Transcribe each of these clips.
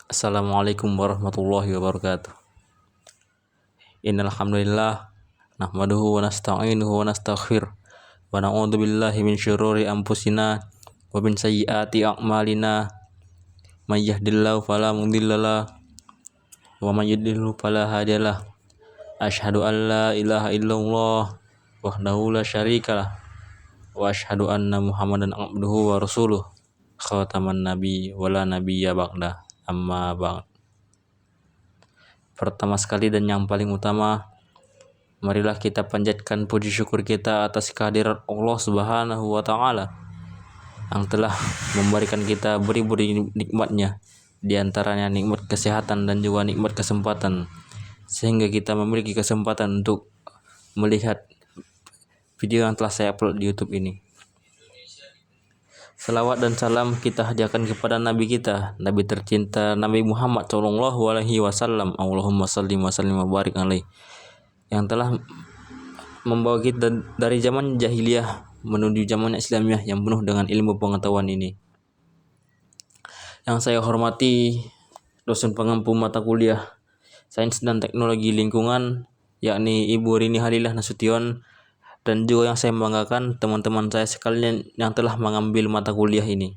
Assalamualaikum warahmatullahi wabarakatuh. Innal hamdalillah nahmaduhu wa nasta'inuhu wa nastaghfir wa na'udzu billahi min syururi anfusina wa min sayyiati a'malina. May yahdihillahu fala mudhillalah wa may yudlil fala hadiyalah. Asyhadu an la ilaha illallah wahdahu la syarikalah wa asyhadu anna Muhammadan abduhu wa rasuluh khataman nabi wala nabiyya ba'da. Amma ba'd. Pertama sekali dan yang paling utama, marilah kita panjatkan puji syukur kita atas kehadiran Allah Subhanahu wa taala yang telah memberikan kita beri-beri nikmatnya, di antaranya nikmat kesehatan dan juga nikmat kesempatan, sehingga kita memiliki kesempatan untuk melihat video yang telah saya upload di YouTube ini. Salawat dan salam kita hadiahkan kepada Nabi kita, Nabi tercinta Nabi Muhammad Shallallahu Alaihi Wasallam. Allahumma salli wa sallim wa barik alaih, yang telah membawa kita dari zaman jahiliyah menuju zaman Islamiyah yang penuh dengan ilmu pengetahuan ini. Yang saya hormati dosen pengampu mata kuliah Sains dan Teknologi Lingkungan, yakni Ibu Rini Halilah Nasution, dan juga yang saya banggakan teman-teman saya sekalian yang telah mengambil mata kuliah ini.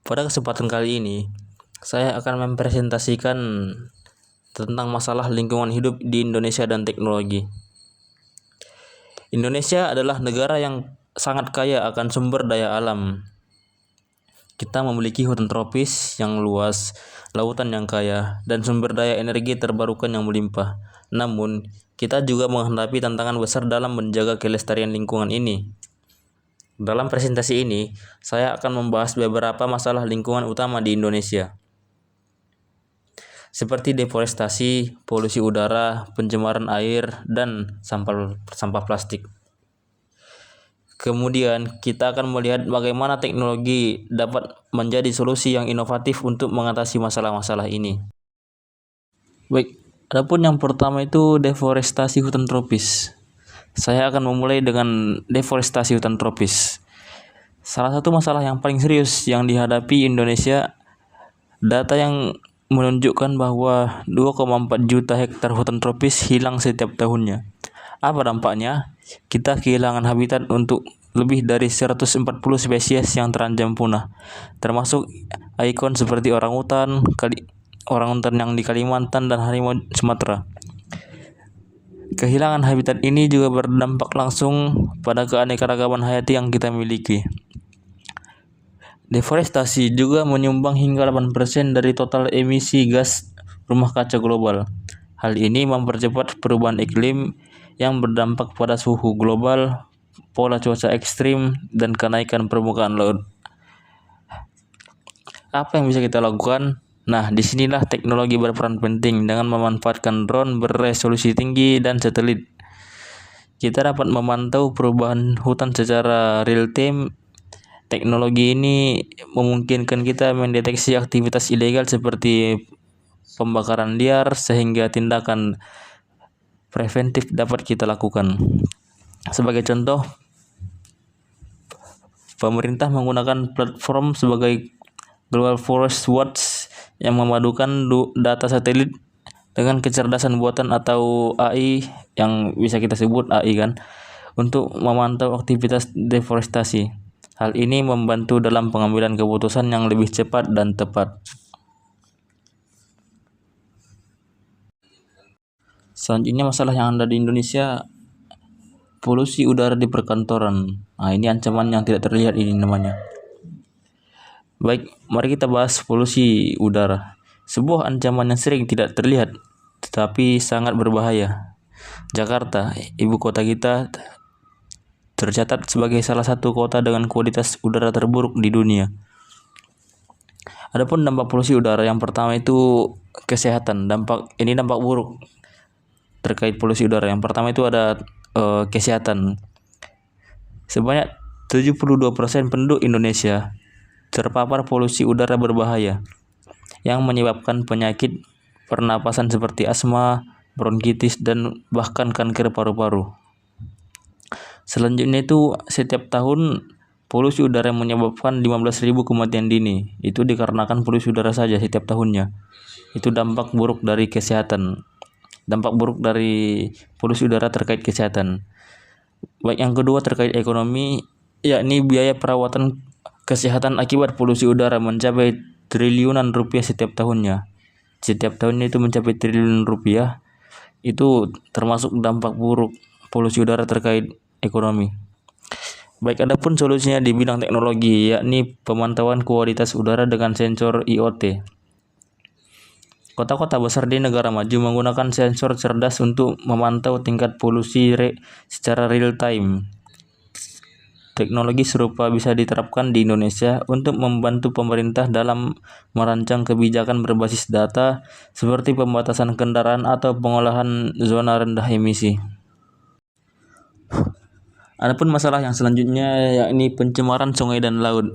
Pada kesempatan kali ini, saya akan mempresentasikan tentang masalah lingkungan hidup di Indonesia dan teknologi. Indonesia adalah negara yang sangat kaya akan sumber daya alam. Kita memiliki hutan tropis yang luas, lautan yang kaya, dan sumber daya energi terbarukan yang melimpah. Namun, kita juga menghadapi tantangan besar dalam menjaga kelestarian lingkungan ini. Dalam presentasi ini, saya akan membahas beberapa masalah lingkungan utama di Indonesia, seperti deforestasi, polusi udara, pencemaran air, dan sampah plastik. Kemudian, kita akan melihat bagaimana teknologi dapat menjadi solusi yang inovatif untuk mengatasi masalah-masalah ini. Baik, adapun yang pertama itu deforestasi hutan tropis. Saya akan memulai dengan deforestasi hutan tropis. Salah satu masalah yang paling serius yang dihadapi Indonesia, data yang menunjukkan bahwa 2,4 juta hektar hutan tropis hilang setiap tahunnya. Apa dampaknya? Kita kehilangan habitat untuk lebih dari 140 spesies yang terancam punah, termasuk ikon seperti orangutan yang di Kalimantan dan harimau Sumatera. Kehilangan habitat ini juga berdampak langsung pada keanekaragaman hayati yang kita miliki. Deforestasi juga menyumbang hingga 8% dari total emisi gas rumah kaca global. Hal ini mempercepat perubahan iklim yang berdampak pada suhu global, pola cuaca ekstrim, dan kenaikan permukaan laut. Apa yang bisa kita lakukan? Nah, disinilah teknologi berperan penting dengan memanfaatkan drone beresolusi tinggi dan satelit. Kita dapat memantau perubahan hutan secara real time. Teknologi ini memungkinkan kita mendeteksi aktivitas ilegal seperti pembakaran liar, sehingga tindakan preventif dapat kita lakukan. Sebagai contoh, pemerintah menggunakan platform sebagai Global Forest Watch yang memadukan data satelit dengan kecerdasan buatan atau AI, yang bisa kita sebut AI kan, untuk memantau aktivitas deforestasi. Hal ini membantu dalam pengambilan keputusan yang lebih cepat dan tepat. Selanjutnya, masalah yang ada di Indonesia, polusi udara di perkantoran. Nah, ini ancaman yang tidak terlihat ini namanya. Baik, mari kita bahas polusi udara. Sebuah ancaman yang sering tidak terlihat, tetapi sangat berbahaya. Jakarta, ibu kota kita, tercatat sebagai salah satu kota dengan kualitas udara terburuk di dunia. Adapun dampak polusi udara, yang pertama itu kesehatan. Dampak buruk terkait polusi udara. Yang pertama itu ada kesehatan. Sebanyak 72% penduduk Indonesia terpapar polusi udara berbahaya yang menyebabkan penyakit pernapasan seperti asma, bronkitis, dan bahkan kanker paru-paru. Selanjutnya itu, setiap tahun Polusi udara yang menyebabkan 15.000 kematian dini. Itu dikarenakan polusi udara saja setiap tahunnya. Itu dampak buruk dari kesehatan. Dampak buruk dari polusi udara terkait kesehatan. Baik, yang kedua terkait ekonomi, yakni biaya perawatan kesehatan akibat polusi udara mencapai triliunan rupiah setiap tahunnya. Setiap tahunnya itu mencapai triliunan rupiah. Itu termasuk dampak buruk polusi udara terkait ekonomi. Baik, adapun solusinya di bidang teknologi, yakni pemantauan kualitas udara dengan sensor IoT. Kota-kota besar di negara maju menggunakan sensor cerdas untuk memantau tingkat polusi secara real time. Teknologi serupa bisa diterapkan di Indonesia untuk membantu pemerintah dalam merancang kebijakan berbasis data seperti pembatasan kendaraan atau pengolahan zona rendah emisi. Adapun masalah yang selanjutnya yakni pencemaran sungai dan laut.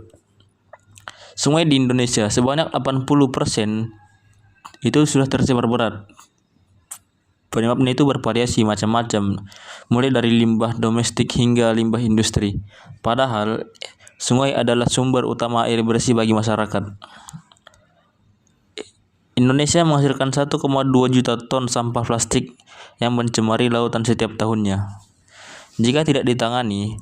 Sungai di Indonesia sebanyak 80% itu sudah tercemar berat. Penyebabnya itu bervariasi macam-macam, mulai dari limbah domestik hingga limbah industri. Padahal sungai adalah sumber utama air bersih bagi masyarakat. Indonesia menghasilkan 1,2 juta ton sampah plastik yang mencemari lautan setiap tahunnya. Jika tidak ditangani,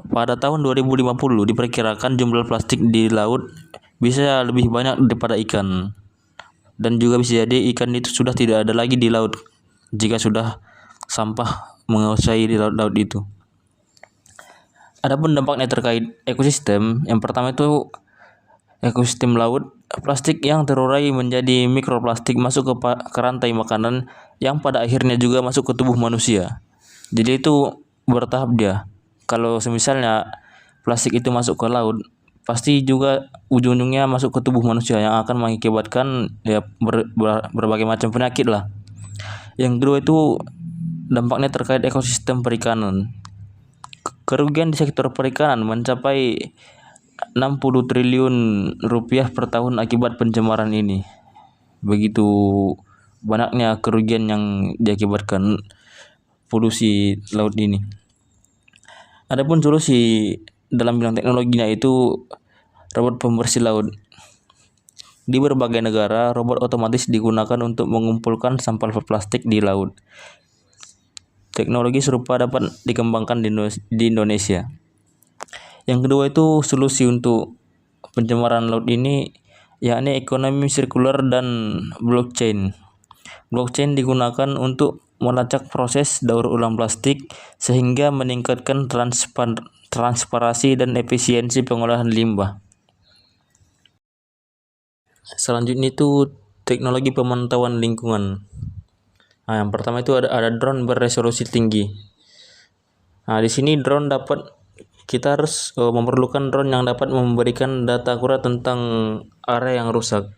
pada tahun 2050 diperkirakan jumlah plastik di laut bisa lebih banyak daripada ikan. Dan juga bisa jadi ikan itu sudah tidak ada lagi di laut jika sudah sampah menguasai di laut-laut itu. Adapun dampaknya terkait ekosistem, yang pertama itu ekosistem laut, plastik yang terurai menjadi mikroplastik masuk ke rantai makanan yang pada akhirnya juga masuk ke tubuh manusia. Jadi itu bertahap dia. Kalau semisalnya plastik itu masuk ke laut, pasti juga ujung-ujungnya masuk ke tubuh manusia yang akan mengakibatkan ya berbagai macam penyakit lah. Yang kedua itu dampaknya terkait ekosistem perikanan. Kerugian di sektor perikanan mencapai 60 triliun rupiah per tahun akibat pencemaran ini. Begitu banyaknya kerugian yang diakibatkan polusi laut ini. Adapun solusi dalam bidang teknologinya itu robot pembersih laut. Di berbagai negara, robot otomatis digunakan untuk mengumpulkan sampah plastik di laut. Teknologi serupa dapat dikembangkan di Indonesia. Yang kedua itu solusi untuk pencemaran laut ini yakni ekonomi sirkular dan blockchain. Blockchain digunakan untuk melacak proses daur ulang plastik sehingga meningkatkan transparansi dan efisiensi pengolahan limbah. Selanjutnya itu teknologi pemantauan lingkungan. Nah, yang pertama itu ada drone beresolusi tinggi. Nah, di sini drone kita harus memerlukan drone yang dapat memberikan data akurat tentang area yang rusak.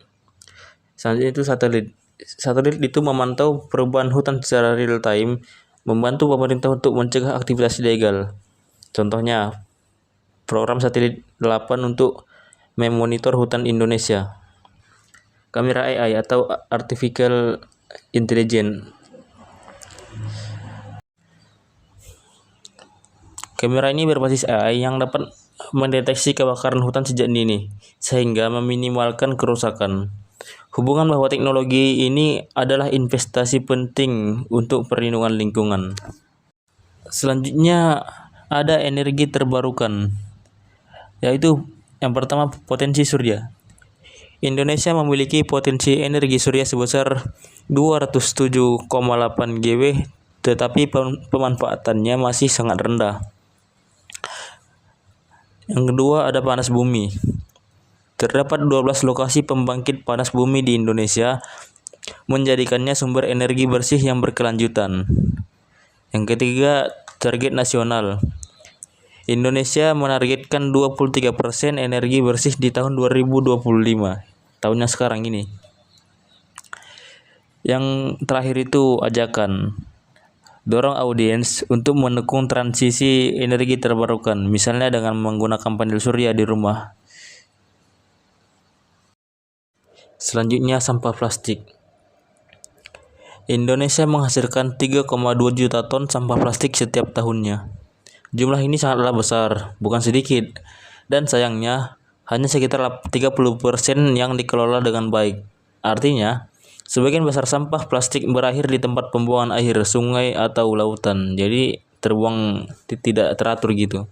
Selanjutnya itu satelit. Satelit itu memantau perubahan hutan secara real time, membantu pemerintah untuk mencegah aktivitas ilegal. Contohnya program satelit 8 untuk memonitor hutan Indonesia. Kamera AI atau Artificial Intelligence. Kamera ini berbasis AI yang dapat mendeteksi kebakaran hutan sejak dini, sehingga meminimalkan kerusakan. Hubungan bahwa teknologi ini adalah investasi penting untuk perlindungan lingkungan. Selanjutnya ada energi terbarukan, yaitu yang pertama potensi surya. Indonesia memiliki potensi energi surya sebesar 207,8 GW, tetapi pemanfaatannya masih sangat rendah. Yang kedua ada panas bumi. Terdapat 12 lokasi pembangkit panas bumi di Indonesia, menjadikannya sumber energi bersih yang berkelanjutan. Yang ketiga, target nasional. Indonesia menargetkan 23% energi bersih di tahun 2025, tahunnya sekarang ini. Yang terakhir itu ajakan. Dorong audiens untuk mendukung transisi energi terbarukan, misalnya dengan menggunakan panel surya di rumah. Selanjutnya sampah plastik. Indonesia menghasilkan 3,2 juta ton sampah plastik setiap tahunnya. Jumlah ini sangatlah besar, bukan sedikit. Dan sayangnya, hanya sekitar 30% yang dikelola dengan baik. Artinya, sebagian besar sampah plastik berakhir di tempat pembuangan air, sungai, atau lautan. Jadi, terbuang tidak teratur gitu.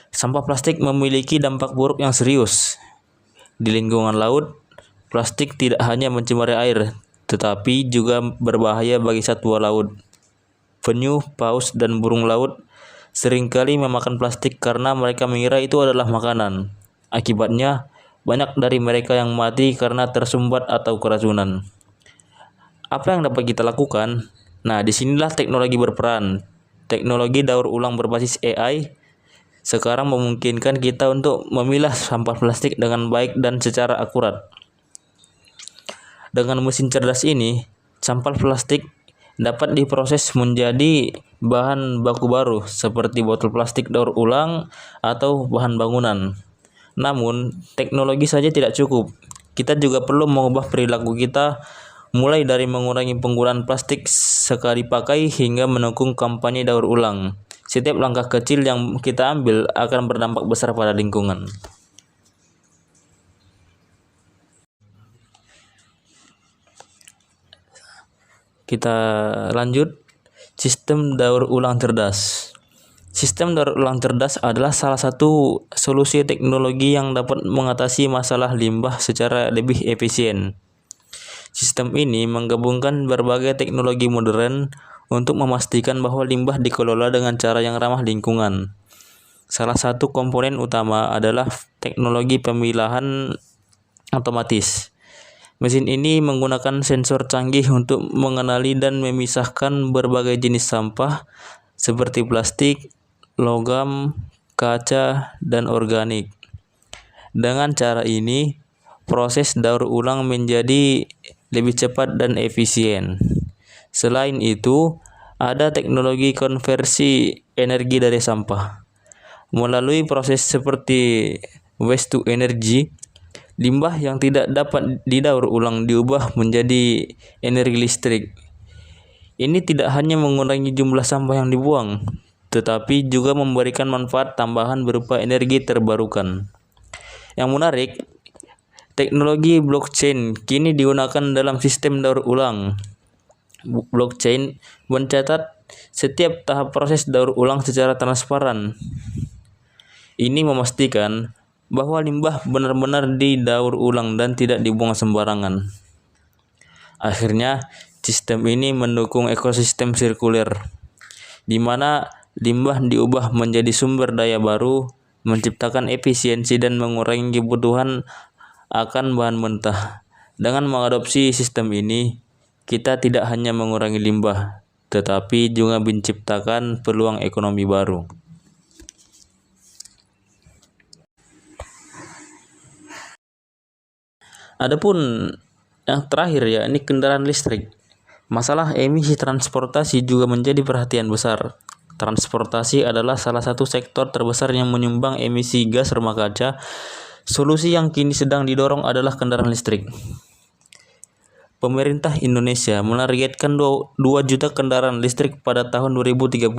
Sampah plastik memiliki dampak buruk yang serius. Di lingkungan laut, plastik tidak hanya mencemari air, tetapi juga berbahaya bagi satwa laut. Penyu, paus, dan burung laut seringkali memakan plastik karena mereka mengira itu adalah makanan. Akibatnya, banyak dari mereka yang mati karena tersumbat atau keracunan. Apa yang dapat kita lakukan? Nah, disinilah teknologi berperan. Teknologi daur ulang berbasis AI sekarang memungkinkan kita untuk memilah sampah plastik dengan baik dan secara akurat. Dengan mesin cerdas ini, sampah plastik dapat diproses menjadi bahan baku baru seperti botol plastik daur ulang atau bahan bangunan. Namun, teknologi saja tidak cukup. Kita juga perlu mengubah perilaku kita, mulai dari mengurangi penggunaan plastik sekali pakai hingga mendukung kampanye daur ulang. Setiap langkah kecil yang kita ambil akan berdampak besar pada lingkungan. Kita lanjut, sistem daur ulang cerdas. Sistem daur ulang cerdas adalah salah satu solusi teknologi yang dapat mengatasi masalah limbah secara lebih efisien. Sistem ini menggabungkan berbagai teknologi modern untuk memastikan bahwa limbah dikelola dengan cara yang ramah lingkungan. Salah satu komponen utama adalah teknologi pemilahan otomatis. Mesin ini menggunakan sensor canggih untuk mengenali dan memisahkan berbagai jenis sampah seperti plastik, logam, kaca, dan organik. Dengan cara ini, proses daur ulang menjadi lebih cepat dan efisien. Selain itu, ada teknologi konversi energi dari sampah. Melalui proses seperti waste to energy, limbah yang tidak dapat didaur ulang diubah menjadi energi listrik. Ini tidak hanya mengurangi jumlah sampah yang dibuang, tetapi juga memberikan manfaat tambahan berupa energi terbarukan. Yang menarik, teknologi blockchain kini digunakan dalam sistem daur ulang. Blockchain mencatat setiap tahap proses daur ulang secara transparan. Ini memastikan bahwa limbah benar-benar didaur ulang dan tidak dibuang sembarangan. Akhirnya, sistem ini mendukung ekosistem sirkuler, di mana limbah diubah menjadi sumber daya baru, menciptakan efisiensi dan mengurangi kebutuhan akan bahan mentah. Dengan mengadopsi sistem ini, kita tidak hanya mengurangi limbah, tetapi juga menciptakan peluang ekonomi baru. Adapun yang terakhir ya, ini kendaraan listrik. Masalah emisi transportasi juga menjadi perhatian besar. Transportasi adalah salah satu sektor terbesar yang menyumbang emisi gas rumah kaca. Solusi yang kini sedang didorong adalah kendaraan listrik. Pemerintah Indonesia menargetkan 2 juta kendaraan listrik pada tahun 2030.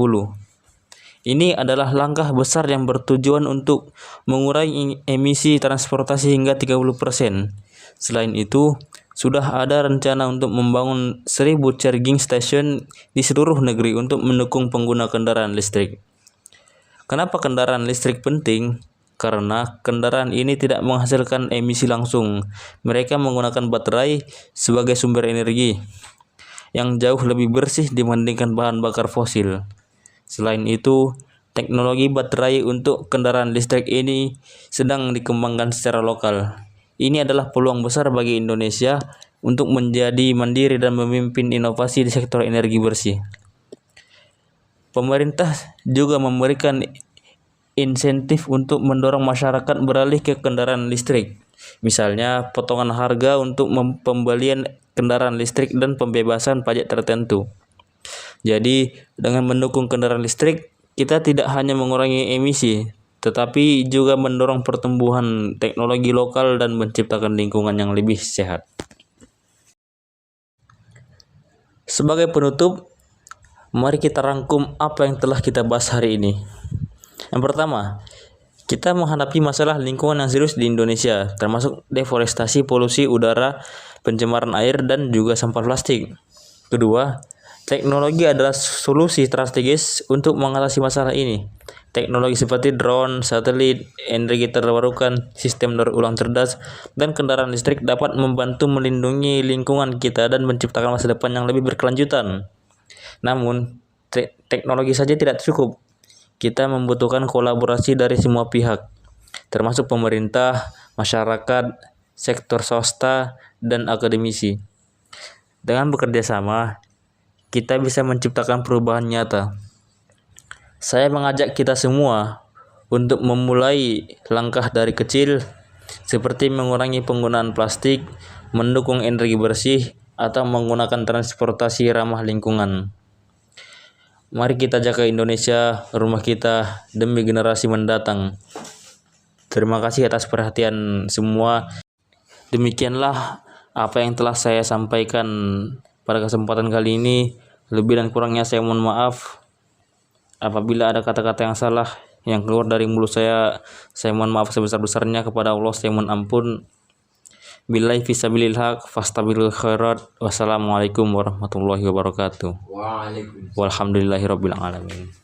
Ini adalah langkah besar yang bertujuan untuk mengurangi emisi transportasi hingga 30%. Selain itu, sudah ada rencana untuk membangun 1000 charging station di seluruh negeri untuk mendukung pengguna kendaraan listrik. Kenapa kendaraan listrik penting? Karena kendaraan ini tidak menghasilkan emisi langsung. Mereka menggunakan baterai sebagai sumber energi yang jauh lebih bersih dibandingkan bahan bakar fosil. Selain itu, teknologi baterai untuk kendaraan listrik ini sedang dikembangkan secara lokal. Ini adalah peluang besar bagi Indonesia untuk menjadi mandiri dan memimpin inovasi di sektor energi bersih. Pemerintah juga memberikan insentif untuk mendorong masyarakat beralih ke kendaraan listrik. Misalnya, potongan harga untuk pembelian kendaraan listrik dan pembebasan pajak tertentu. Jadi, dengan mendukung kendaraan listrik, kita tidak hanya mengurangi emisi, tetapi juga mendorong pertumbuhan teknologi lokal dan menciptakan lingkungan yang lebih sehat. Sebagai penutup, Mari kita rangkum apa yang telah kita bahas hari ini. Yang pertama, kita menghadapi masalah lingkungan yang serius di Indonesia, termasuk deforestasi, polusi udara, pencemaran air, dan juga sampah plastik. Kedua, teknologi adalah solusi strategis untuk mengatasi masalah ini. Teknologi seperti drone, satelit, energi terbarukan, sistem daur ulang cerdas, dan kendaraan listrik dapat membantu melindungi lingkungan kita dan menciptakan masa depan yang lebih berkelanjutan. Namun, teknologi saja tidak cukup. Kita membutuhkan kolaborasi dari semua pihak, termasuk pemerintah, masyarakat, sektor swasta, dan akademisi. Dengan bekerja sama, kita bisa menciptakan perubahan nyata. Saya mengajak kita semua untuk memulai langkah dari kecil, seperti mengurangi penggunaan plastik, mendukung energi bersih, atau menggunakan transportasi ramah lingkungan. Mari kita jaga Indonesia, rumah kita, demi generasi mendatang. Terima kasih atas perhatian semua. Demikianlah apa yang telah saya sampaikan pada kesempatan kali ini. Lebih dan kurangnya saya mohon maaf. Apabila ada kata-kata yang salah yang keluar dari mulut saya mohon maaf sebesar-besarnya. Kepada Allah saya mohon ampun. Billahi fisabilil haq fastabilul khairat. Wassalamualaikum warahmatullahi wabarakatuh. Walhamdulillahirabbil alamin.